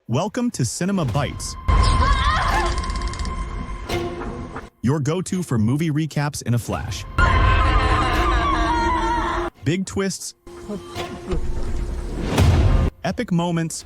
Welcome to Cinema Bites, your go-to for movie recaps in a flash. Big twists, epic moments,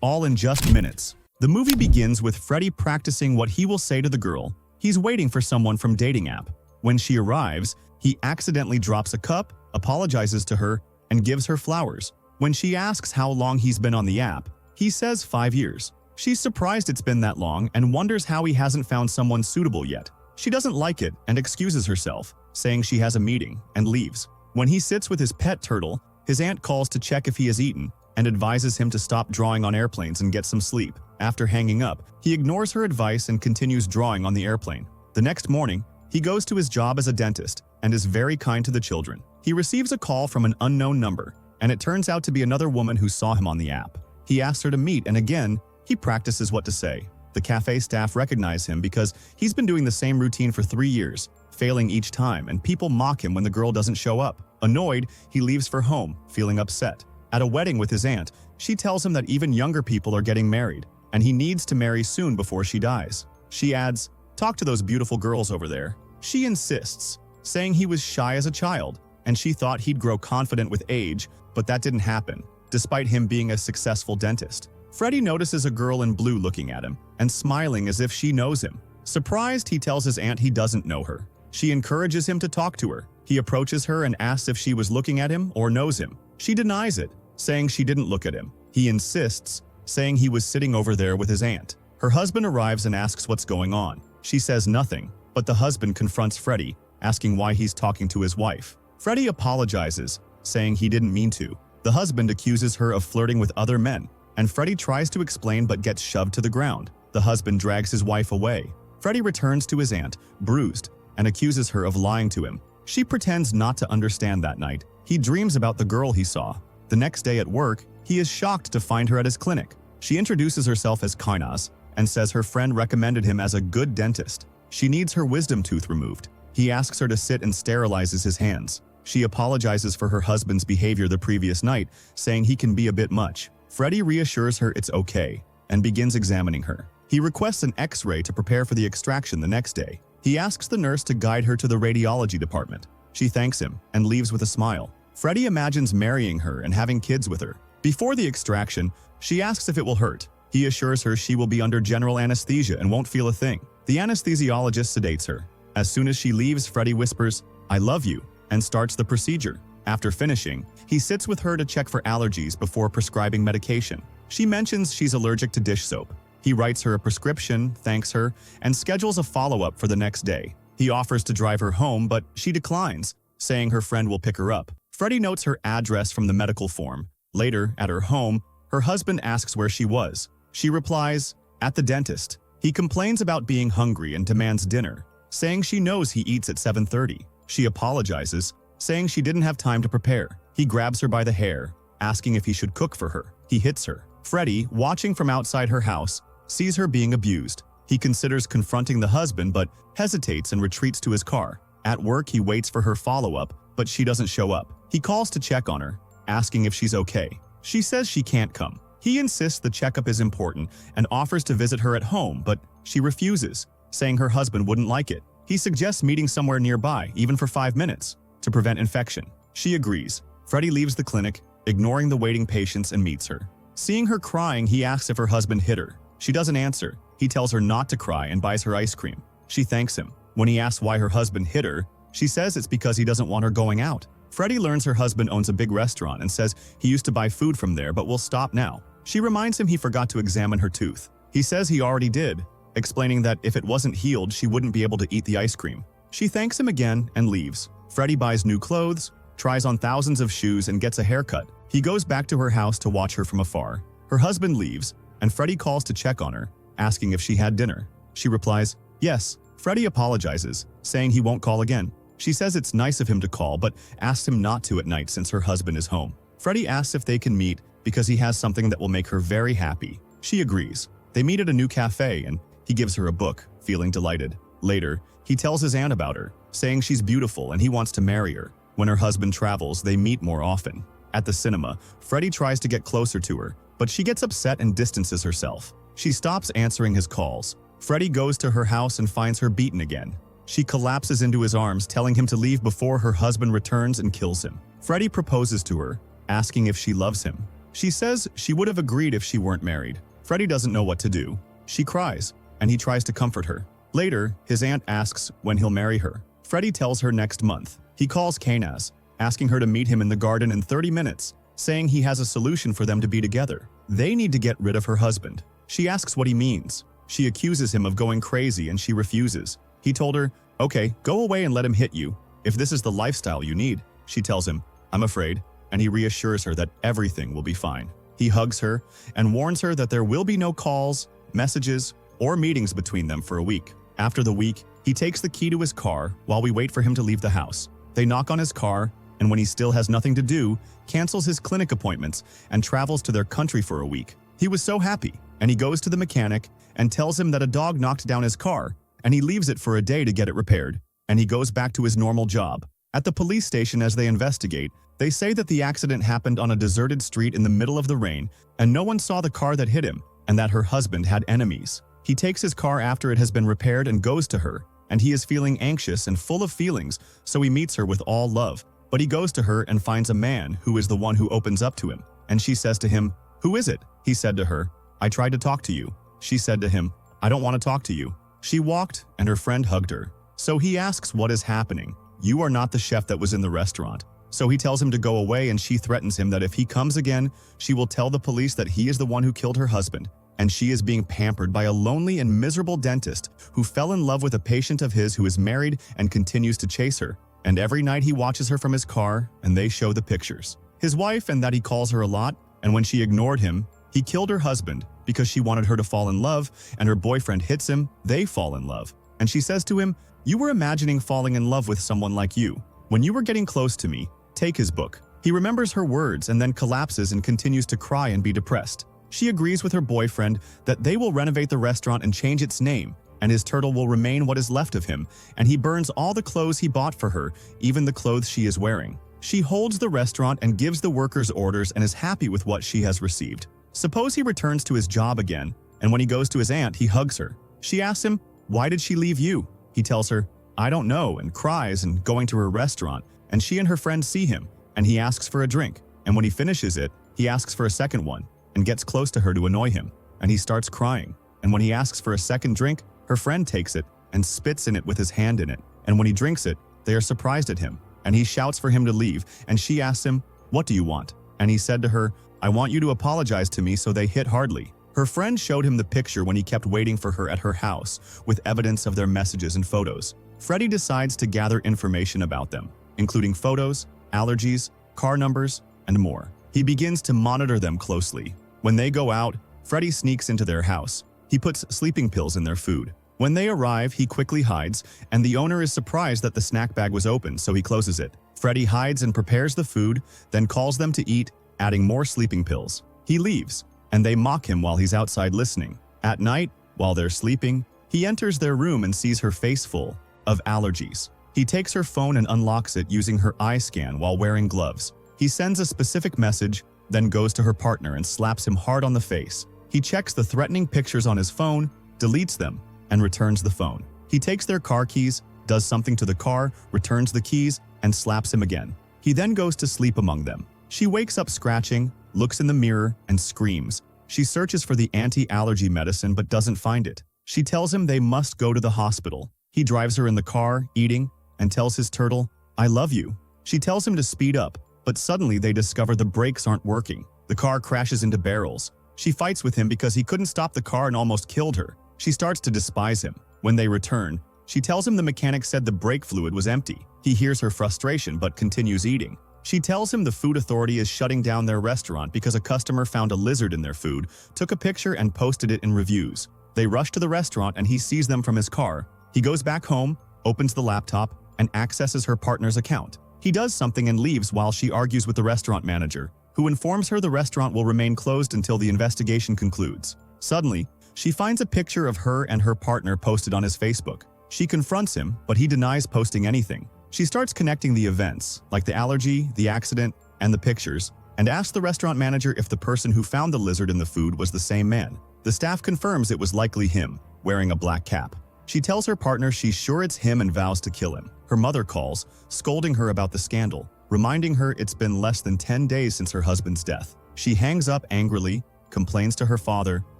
all in just minutes. The movie begins with Freddy practicing what he will say to the girl. He's waiting for someone from dating app. When she arrives, he accidentally drops a cup, apologizes to her, and gives her flowers. When she asks how long he's been on the app, he says 5 years. She's surprised it's been that long and wonders how he hasn't found someone suitable yet. She doesn't like it and excuses herself, saying she has a meeting, and leaves. When he sits with his pet turtle, his aunt calls to check if he has eaten and advises him to stop drawing on airplanes and get some sleep. After hanging up, he ignores her advice and continues drawing on the airplane. The next morning, he goes to his job as a dentist and is very kind to the children. He receives a call from an unknown number, and it turns out to be another woman who saw him on the app. He asks her to meet, and again, he practices what to say. The cafe staff recognize him because he's been doing the same routine for 3 years, failing each time, and people mock him when the girl doesn't show up. Annoyed, he leaves for home, feeling upset. At a wedding with his aunt, she tells him that even younger people are getting married, and he needs to marry soon before she dies. She adds, "Talk to those beautiful girls over there." She insists, saying he was shy as a child, and she thought he'd grow confident with age, but that didn't happen, despite him being a successful dentist. Freddy notices a girl in blue looking at him and smiling as if she knows him. Surprised, he tells his aunt he doesn't know her. She encourages him to talk to her. He approaches her and asks if she was looking at him or knows him. She denies it, saying she didn't look at him. He insists, saying he was sitting over there with his aunt. Her husband arrives and asks what's going on. She says nothing, but the husband confronts Freddy, asking why he's talking to his wife. Freddy apologizes, saying he didn't mean to. The husband accuses her of flirting with other men, and Freddy tries to explain but gets shoved to the ground. The husband drags his wife away. Freddy returns to his aunt, bruised, and accuses her of lying to him. She pretends not to understand that night. He dreams about the girl he saw. The next day at work, he is shocked to find her at his clinic. She introduces herself as Kainas and says her friend recommended him as a good dentist. She needs her wisdom tooth removed. He asks her to sit and sterilizes his hands. She apologizes for her husband's behavior the previous night, saying he can be a bit much. Freddy reassures her it's okay and begins examining her. He requests an X-ray to prepare for the extraction the next day. He asks the nurse to guide her to the radiology department. She thanks him and leaves with a smile. Freddy imagines marrying her and having kids with her. Before the extraction, she asks if it will hurt. He assures her she will be under general anesthesia and won't feel a thing. The anesthesiologist sedates her. As soon as she leaves, Freddy whispers, "I love you," and starts the procedure. After finishing, he sits with her to check for allergies before prescribing medication. She mentions she's allergic to dish soap. He writes her a prescription, thanks her, and schedules a follow-up for the next day. He offers to drive her home, but she declines, saying her friend will pick her up. Freddy notes her address from the medical form. Later, at her home, her husband asks where she was. She replies, "At the dentist." He complains about being hungry and demands dinner, saying she knows he eats at 7:30. She apologizes, saying she didn't have time to prepare. He grabs her by the hair, asking if he should cook for her. He hits her. Freddy, watching from outside her house, sees her being abused. He considers confronting the husband but hesitates and retreats to his car. At work, he waits for her follow-up, but she doesn't show up. He calls to check on her, asking if she's okay. She says she can't come. He insists the checkup is important and offers to visit her at home, but she refuses, saying her husband wouldn't like it. He suggests meeting somewhere nearby, even for 5 minutes, to prevent infection. She agrees. Freddy leaves the clinic, ignoring the waiting patients, and meets her. Seeing her crying, he asks if her husband hit her. She doesn't answer. He tells her not to cry and buys her ice cream. She thanks him. When he asks why her husband hit her, she says it's because he doesn't want her going out. Freddy learns her husband owns a big restaurant and says he used to buy food from there but will stop now. She reminds him he forgot to examine her tooth. He says he already did, explaining that if it wasn't healed, she wouldn't be able to eat the ice cream. She thanks him again and leaves. Freddy buys new clothes, tries on thousands of shoes, and gets a haircut. He goes back to her house to watch her from afar. Her husband leaves, and Freddy calls to check on her, asking if she had dinner. She replies, "Yes." Freddy apologizes, saying he won't call again. She says it's nice of him to call, but asks him not to at night since her husband is home. Freddy asks if they can meet because he has something that will make her very happy. She agrees. They meet at a new cafe, and he gives her a book, feeling delighted. Later, he tells his aunt about her, saying she's beautiful and he wants to marry her. When her husband travels, they meet more often. At the cinema, Freddy tries to get closer to her, but she gets upset and distances herself. She stops answering his calls. Freddy goes to her house and finds her beaten again. She collapses into his arms, telling him to leave before her husband returns and kills him. Freddy proposes to her, asking if she loves him. She says she would have agreed if she weren't married. Freddy doesn't know what to do. She cries, and he tries to comfort her. Later, his aunt asks when he'll marry her. Freddy tells her next month. He calls Kanaz, asking her to meet him in the garden in 30 minutes, saying he has a solution for them to be together. They need to get rid of her husband. She asks what he means. She accuses him of going crazy and she refuses. He told her, "Okay, go away and let him hit you. If this is the lifestyle you need." She tells him, "I'm afraid," and he reassures her that everything will be fine. He hugs her and warns her that there will be no calls, messages, or meetings between them for a week. After the week, he takes the key to his car while we wait for him to leave the house. They knock on his car, and when he still has nothing to do, cancels his clinic appointments and travels to their country for a week. He was so happy, and he goes to the mechanic and tells him that a dog knocked down his car, and he leaves it for a day to get it repaired, and he goes back to his normal job. At the police station as they investigate, they say that the accident happened on a deserted street in the middle of the rain, and no one saw the car that hit him, and that her husband had enemies. He takes his car after it has been repaired and goes to her, and he is feeling anxious and full of feelings, so he meets her with all love. But he goes to her and finds a man who is the one who opens up to him, and she says to him, "Who is it?" He said to her, "I tried to talk to you." She said to him, "I don't want to talk to you." She walked, and her friend hugged her. So he asks what is happening. "You are not the chef that was in the restaurant." So he tells him to go away, and she threatens him that if he comes again, she will tell the police that he is the one who killed her husband, and she is being pampered by a lonely and miserable dentist who fell in love with a patient of his who is married and continues to chase her. And every night he watches her from his car, and they show the pictures. His wife, and that he calls her a lot, and when she ignored him, he killed her husband because she wanted her to fall in love, and her boyfriend hits him, they fall in love. And she says to him, "You were imagining falling in love with someone like you. When you were getting close to me, take his book." He remembers her words and then collapses and continues to cry and be depressed. She agrees with her boyfriend that they will renovate the restaurant and change its name, and his turtle will remain what is left of him, and he burns all the clothes he bought for her, even the clothes she is wearing. She holds the restaurant and gives the workers orders and is happy with what she has received. Suppose he returns to his job again, and when he goes to his aunt, he hugs her. She asks him, "Why did she leave you?" He tells her, "I don't know," and cries and going to her restaurant, and she and her friend see him, and he asks for a drink, and when he finishes it, he asks for a second one, and gets close to her to annoy him, and he starts crying, and when he asks for a second drink, her friend takes it and spits in it with his hand in it, and when he drinks it, they are surprised at him, and he shouts for him to leave, and she asks him, "What do you want?" And he said to her, "I want you to apologize to me," so they hit hardly. Her friend showed him the picture when he kept waiting for her at her house, with evidence of their messages and photos. Freddy decides to gather information about them, including photos, allergies, car numbers, and more. He begins to monitor them closely. When they go out, Freddy sneaks into their house. He puts sleeping pills in their food. When they arrive, he quickly hides, and the owner is surprised that the snack bag was open, so he closes it. Freddy hides and prepares the food, then calls them to eat, adding more sleeping pills. He leaves, and they mock him while he's outside listening. At night, while they're sleeping, he enters their room and sees her face full of allergies. He takes her phone and unlocks it using her eye scan while wearing gloves. He sends a specific message, then goes to her partner and slaps him hard on the face. He checks the threatening pictures on his phone, deletes them, and returns the phone. He takes their car keys, does something to the car, returns the keys, and slaps him again. He then goes to sleep among them. She wakes up scratching, looks in the mirror, and screams. She searches for the anti-allergy medicine but doesn't find it. She tells him they must go to the hospital. He drives her in the car, eating, and tells his turtle, "I love you." She tells him to speed up, but suddenly they discover the brakes aren't working. The car crashes into barrels. She fights with him because he couldn't stop the car and almost killed her. She starts to despise him. When they return, she tells him the mechanic said the brake fluid was empty. He hears her frustration but continues eating. She tells him the food authority is shutting down their restaurant because a customer found a lizard in their food, took a picture and posted it in reviews. They rush to the restaurant and he sees them from his car. He goes back home, opens the laptop, and accesses her partner's account. He does something and leaves while she argues with the restaurant manager, who informs her the restaurant will remain closed until the investigation concludes. Suddenly, she finds a picture of her and her partner posted on his Facebook. She confronts him, but he denies posting anything. She starts connecting the events, like the allergy, the accident, and the pictures, and asks the restaurant manager if the person who found the lizard in the food was the same man. The staff confirms it was likely him, wearing a black cap. She tells her partner she's sure it's him and vows to kill him. Her mother calls, scolding her about the scandal, reminding her it's been less than 10 days since her husband's death. She hangs up angrily, complains to her father,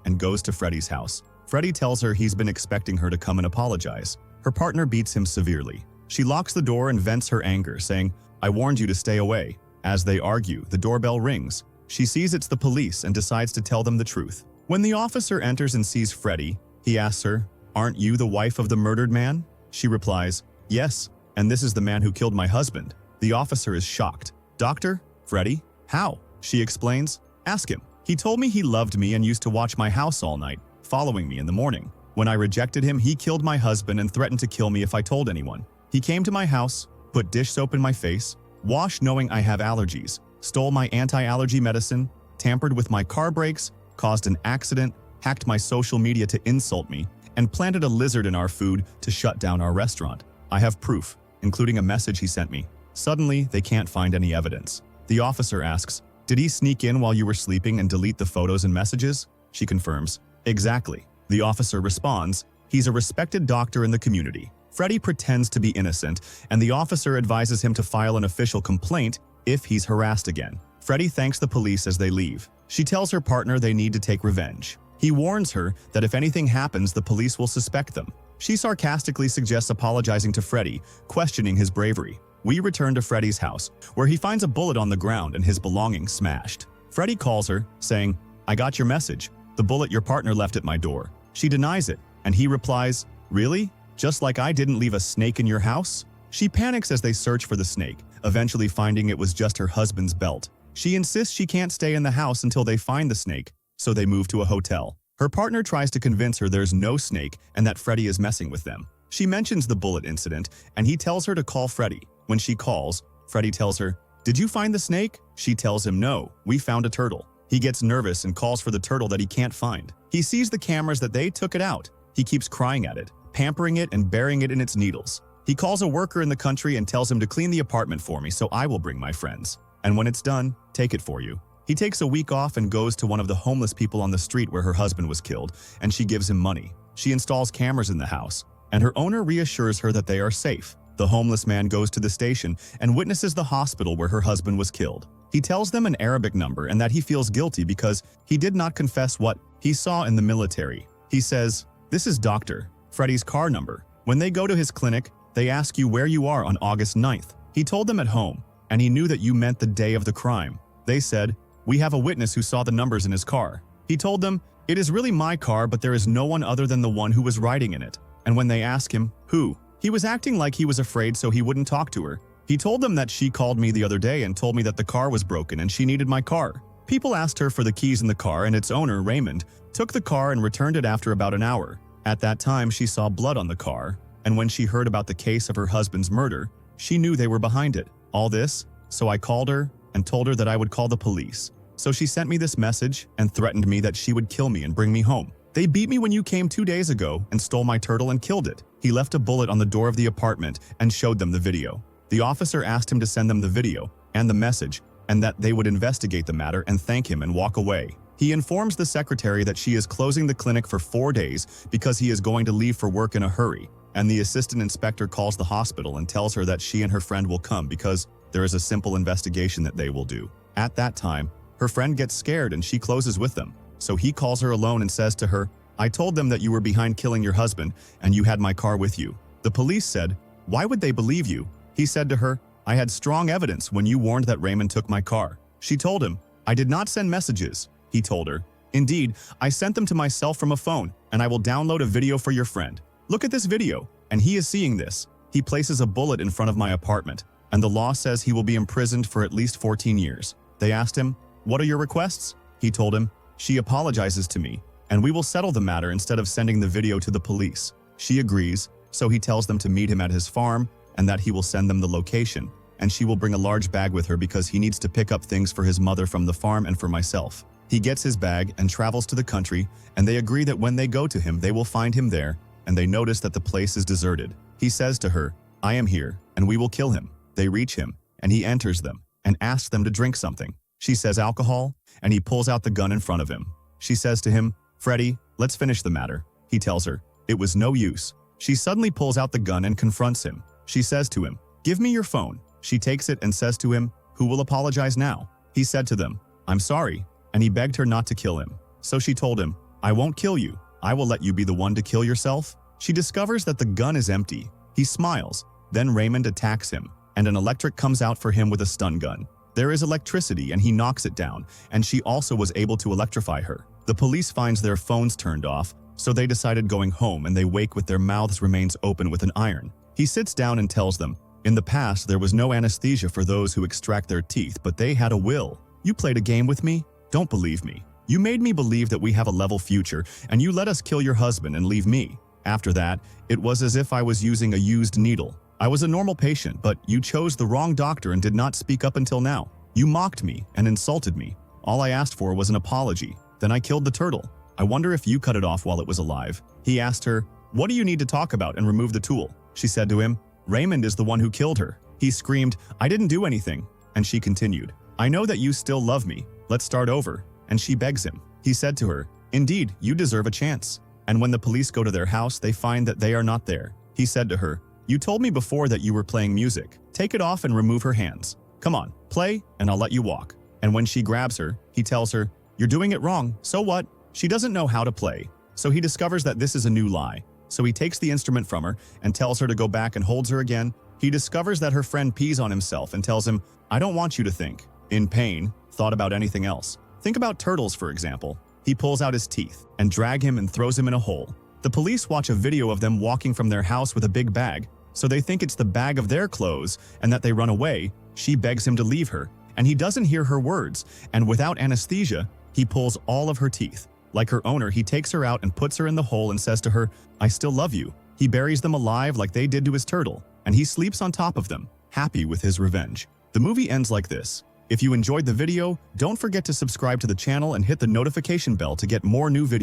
and goes to Freddy's house. Freddy tells her he's been expecting her to come and apologize. Her partner beats him severely. She locks the door and vents her anger, saying, "I warned you to stay away." As they argue, the doorbell rings. She sees it's the police and decides to tell them the truth. When the officer enters and sees Freddy, he asks her, "Aren't you the wife of the murdered man?" She replies, "Yes, and this is the man who killed my husband." The officer is shocked. "Doctor? Freddy? How?" She explains, "Ask him. He told me he loved me and used to watch my house all night, following me in the morning. When I rejected him, he killed my husband and threatened to kill me if I told anyone. He came to my house, put dish soap in my face, washed knowing I have allergies, stole my anti-allergy medicine, tampered with my car brakes, caused an accident, hacked my social media to insult me, and planted a lizard in our food to shut down our restaurant. I have proof, including a message he sent me." Suddenly, they can't find any evidence. The officer asks, "Did he sneak in while you were sleeping and delete the photos and messages?" She confirms, "Exactly." The officer responds, "He's a respected doctor in the community." Freddy pretends to be innocent, and the officer advises him to file an official complaint if he's harassed again. Freddy thanks the police as they leave. She tells her partner they need to take revenge. He warns her that if anything happens, the police will suspect them. She sarcastically suggests apologizing to Freddy, questioning his bravery. We return to Freddy's house, where he finds a bullet on the ground and his belongings smashed. Freddy calls her, saying, "I got your message. The bullet your partner left at my door." She denies it, and he replies, "Really? Just like I didn't leave a snake in your house?" She panics as they search for the snake, eventually finding it was just her husband's belt. She insists she can't stay in the house until they find the snake, so they move to a hotel. Her partner tries to convince her there's no snake and that Freddy is messing with them. She mentions the bullet incident, and he tells her to call Freddy. When she calls, Freddy tells her, "Did you find the snake?" She tells him, "No, we found a turtle." He gets nervous and calls for the turtle that he can't find. He sees the cameras that they took it out. He keeps crying at it, pampering it and burying it in its needles. He calls a worker in the country and tells him to clean the apartment for me so I will bring my friends. And when it's done, take it for you. He takes a week off and goes to one of the homeless people on the street where her husband was killed, and she gives him money. She installs cameras in the house, and her owner reassures her that they are safe. The homeless man goes to the station and witnesses the hospital where her husband was killed. He tells them an Arabic number and that he feels guilty because he did not confess what he saw in the military. He says, "This is Dr. Freddy's car number. When they go to his clinic, they ask you where you are on August 9th. He told them at home, and he knew that you meant the day of the crime. They said, 'We have a witness who saw the numbers in his car.' He told them, 'It is really my car, but there is no one other than the one who was riding in it.' And when they ask him, 'Who?' he was acting like he was afraid so he wouldn't talk to her. He told them that she called me the other day and told me that the car was broken and she needed my car. People asked her for the keys in the car, and its owner, Raymond, took the car and returned it after about an hour. At that time, she saw blood on the car, and when she heard about the case of her husband's murder, she knew they were behind it. All this, so I called her and told her that I would call the police. So she sent me this message and threatened me that she would kill me and bring me home. They beat me when you came 2 days ago and stole my turtle and killed it." He left a bullet on the door of the apartment and showed them the video. The officer asked him to send them the video and the message, and that they would investigate the matter and thank him and walk away. He informs the secretary that she is closing the clinic for 4 days because he is going to leave for work in a hurry, and the assistant inspector calls the hospital and tells her that she and her friend will come because there is a simple investigation that they will do. At that time, her friend gets scared and she closes with them. So he calls her alone and says to her, "I told them that you were behind killing your husband and you had my car with you." The police said, "Why would they believe you?" He said to her, "I had strong evidence when you warned that Raymond took my car." She told him, "I did not send messages." He told her, "Indeed, I sent them to myself from a phone, and I will download a video for your friend. Look at this video." And he is seeing this. He places a bullet in front of my apartment, and the law says he will be imprisoned for at least 14 years. They asked him, "What are your requests?" He told him, "She apologizes to me, and we will settle the matter instead of sending the video to the police." She agrees, so he tells them to meet him at his farm and that he will send them the location, and she will bring a large bag with her because he needs to pick up things for his mother from the farm and for myself. He gets his bag and travels to the country, and they agree that when they go to him, they will find him there, and they notice that the place is deserted. He says to her, "I am here, and we will kill him." They reach him, and he enters them and asks them to drink something. She says alcohol, and he pulls out the gun in front of him. She says to him, "Freddy, let's finish the matter." He tells her, "It was no use." She suddenly pulls out the gun and confronts him. She says to him, "Give me your phone." She takes it and says to him, "Who will apologize now?" He said to them, "I'm sorry," and he begged her not to kill him. So she told him, "I won't kill you. I will let you be the one to kill yourself." She discovers that the gun is empty. He smiles. Then Raymond attacks him, and an electric comes out for him with a stun gun. There is electricity and he knocks it down, and she also was able to electrify her. The police finds their phones turned off, so they decided going home, and they wake with their mouths remains open with an iron. He sits down and tells them, "In the past, there was no anesthesia for those who extract their teeth, but they had a will. You played a game with me? Don't believe me. You made me believe that we have a level future, and you let us kill your husband and leave me. After that, it was as if I was using a used needle. I was a normal patient, but you chose the wrong doctor and did not speak up until now. You mocked me and insulted me. All I asked for was an apology. Then I killed the turtle. I wonder if you cut it off while it was alive." He asked her, "What do you need to talk about?" and removed the tool. She said to him, "Raymond is the one who killed her." He screamed, "I didn't do anything." And she continued, "I know that you still love me. Let's start over." And she begs him. He said to her, "Indeed, you deserve a chance." And when the police go to their house, they find that they are not there. He said to her, "You told me before that you were playing music. Take it off and remove her hands. Come on, play, and I'll let you walk." And when she grabs her, he tells her, "You're doing it wrong, so what?" She doesn't know how to play, so he discovers that this is a new lie. So he takes the instrument from her and tells her to go back and holds her again. He discovers that her friend pees on himself and tells him, "I don't want you to think, in pain, thought about anything else. Think about turtles, for example." He pulls out his teeth and drag him and throws him in a hole. The police watch a video of them walking from their house with a big bag, so they think it's the bag of their clothes and that they run away. She begs him to leave her, and he doesn't hear her words, and without anesthesia, he pulls all of her teeth. Like her owner, he takes her out and puts her in the hole and says to her, "I still love you." He buries them alive like they did to his turtle, and he sleeps on top of them, happy with his revenge. The movie ends like this. If you enjoyed the video, don't forget to subscribe to the channel and hit the notification bell to get more new videos.